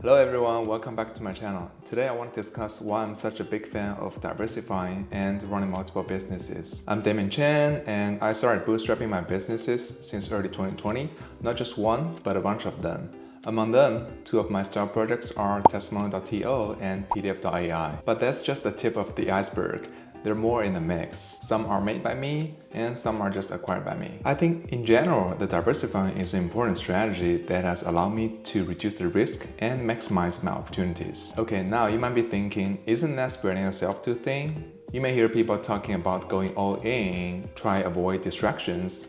Hello everyone, welcome back to my channel. Today I want to discuss why I'm such a big fan of diversifying and running multiple businesses. I'm Damon Chen and I started bootstrapping my businesses since early 2020, not just one, but a bunch of them. Among them, two of my star projects are Testimonial.to and PDF.ai. But that's just the tip of the iceberg. There are more in the mix. Some are made by me, and some are just acquired by me. I think in general, the diversifying is an important strategy that has allowed me to reduce the risk and maximize my opportunities. Okay, now you might be thinking, isn't that spreading yourself too thin? You may hear people talking about going all in, try avoid distractions.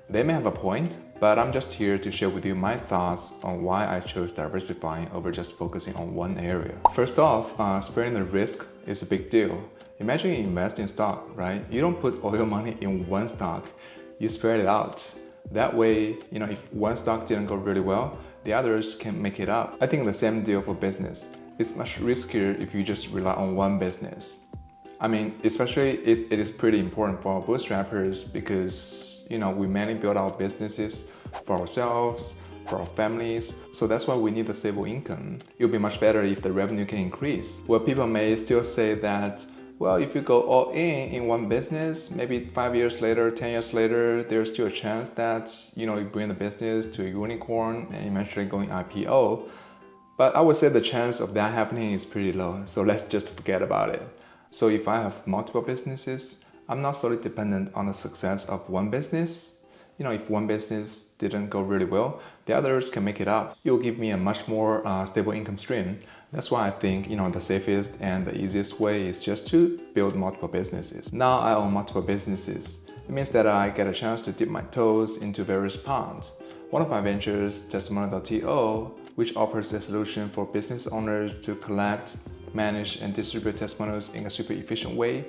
They may have a point, but I'm just here to share with you my thoughts on why I chose diversifying over just focusing on one area. First off, spreading the risk is a big deal. Imagine you invest in stock, right? You don't put all your money in one stock, you spread it out. That way, if one stock didn't go really well, the others can make it up. I think the same deal for business. It's much riskier if you just rely on one business. Especially it is pretty important for our bootstrappers because we mainly build our businesses for ourselves, for our families, so that's why we need a stable income. It'll be much better if the revenue can increase. Well, people may still say that, well, if you go all in one business, maybe 5 years later, 10 years later, there's still a chance that you bring the business to a unicorn and eventually going IPO. But I would say the chance of that happening is pretty low, so let's just forget about it. So if I have multiple businesses, I'm not solely dependent on the success of one business. If one business didn't go really well, the others can make it up. It will give me a much more stable income stream. That's why I think the safest and the easiest way is just to build multiple businesses. Now I own multiple businesses. It means that I get a chance to dip my toes into various ponds. One of my ventures, Testimonial.to, which offers a solution for business owners to collect, manage, and distribute testimonials in a super efficient way.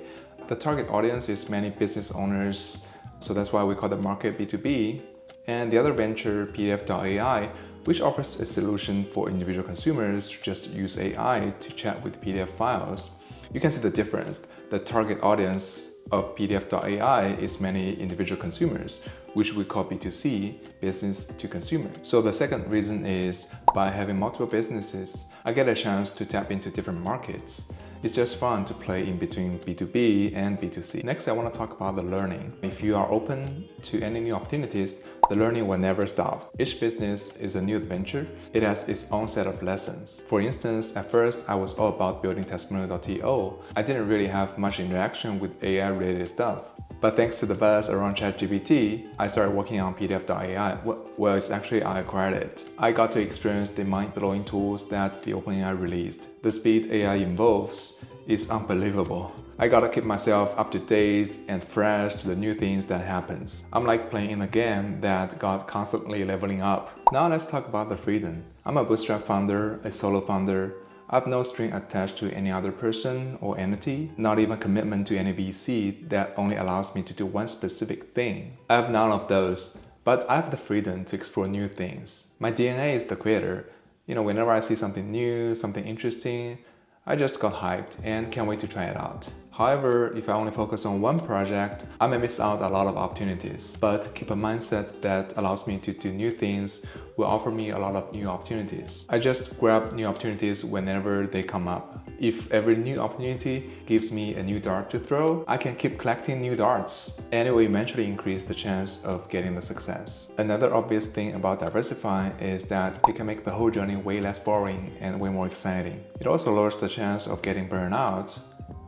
The target audience is many business owners, so that's why we call the market B2B. And the other venture, PDF.ai, which offers a solution for individual consumers to just use AI to chat with PDF files. You can see the difference. The target audience of PDF.ai is many individual consumers, which we call B2C, business to consumer. So the second reason is by having multiple businesses, I get a chance to tap into different markets. It's just fun to play in between B2B and B2C. Next, I want to talk about the learning. If you are open to any new opportunities, the learning will never stop. Each business is a new adventure. It has its own set of lessons. For instance, at first, I was all about building Testimonial.to. I didn't really have much interaction with AI-related stuff. But thanks to the buzz around ChatGPT, I started working on PDF.ai. Well, it's actually I acquired it. I got to experience the mind-blowing tools that the OpenAI released. The speed AI involves is unbelievable. I gotta keep myself up to date and fresh to the new things that happens. I'm like playing in a game that got constantly leveling up. Now let's talk about the freedom. I'm a bootstrap founder, a solo founder. I have no string attached to any other person or entity, not even commitment to any VC that only allows me to do one specific thing. I have none of those, but I have the freedom to explore new things. My DNA is the creator. Whenever I see something new, something interesting, I just got hyped and can't wait to try it out. However, if I only focus on one project, I may miss out a lot of opportunities. But keep a mindset that allows me to do new things will offer me a lot of new opportunities. I just grab new opportunities whenever they come up. If every new opportunity gives me a new dart to throw, I can keep collecting new darts, and it will eventually increase the chance of getting the success. Another obvious thing about diversifying is that it can make the whole journey way less boring and way more exciting. It also lowers the chance of getting burned out.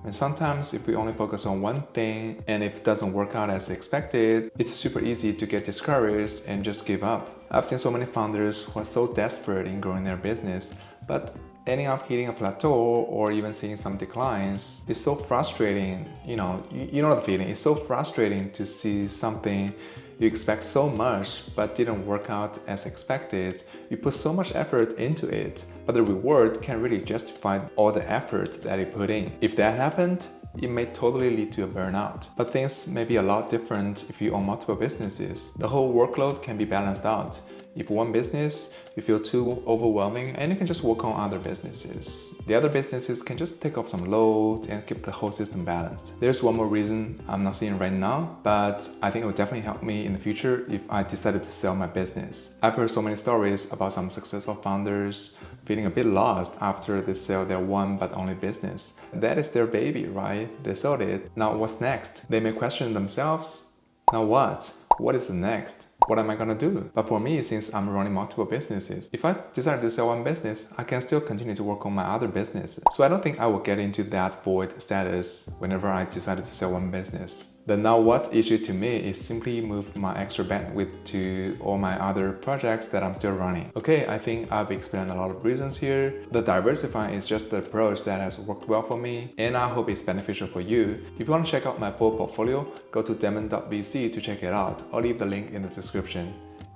And sometimes if we only focus on one thing and if it doesn't work out as expected, it's super easy to get discouraged and just give up. I've seen so many founders who are so desperate in growing their business, but ending up hitting a plateau or even seeing some declines. It's so frustrating. You know the feeling. It's so frustrating to see something you expect so much but didn't work out as expected. You put so much effort into it, but the reward can't really justify all the effort that you put in. If that happened, it may totally lead to a burnout. But things may be a lot different if you own multiple businesses. The whole workload can be balanced out. If one business you feel too overwhelming, and you can just work on other businesses. The other businesses can just take off some load and keep the whole system balanced. There's one more reason I'm not seeing right now, but I think it would definitely help me in the future if I decided to sell my business. I've heard so many stories about some successful founders feeling a bit lost after they sell their one but only business. That is their baby, right? They sold it. Now what's next? They may question themselves. Now what? What is the next? What am I gonna do? But for me, since I'm running multiple businesses, if I decide to sell one business, I can still continue to work on my other business. So I don't think I will get into that void status whenever I decided to sell one business. The now what issue to me is simply move my extra bandwidth to all my other projects that I'm still running. Okay, I think I've explained a lot of reasons here. The diversifying is just the approach that has worked well for me, and I hope it's beneficial for you. If you want to check out my full portfolio, go to Damon.to to check it out. I'll leave the link in the description.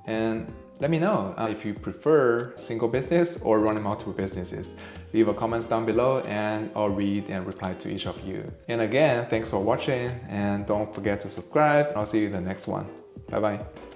And let me know if you prefer single business or running multiple businesses. Leave a comment down below and I'll read and reply to each of you. And again, thanks for watching and don't forget to subscribe. I'll see you in the next one. Bye bye.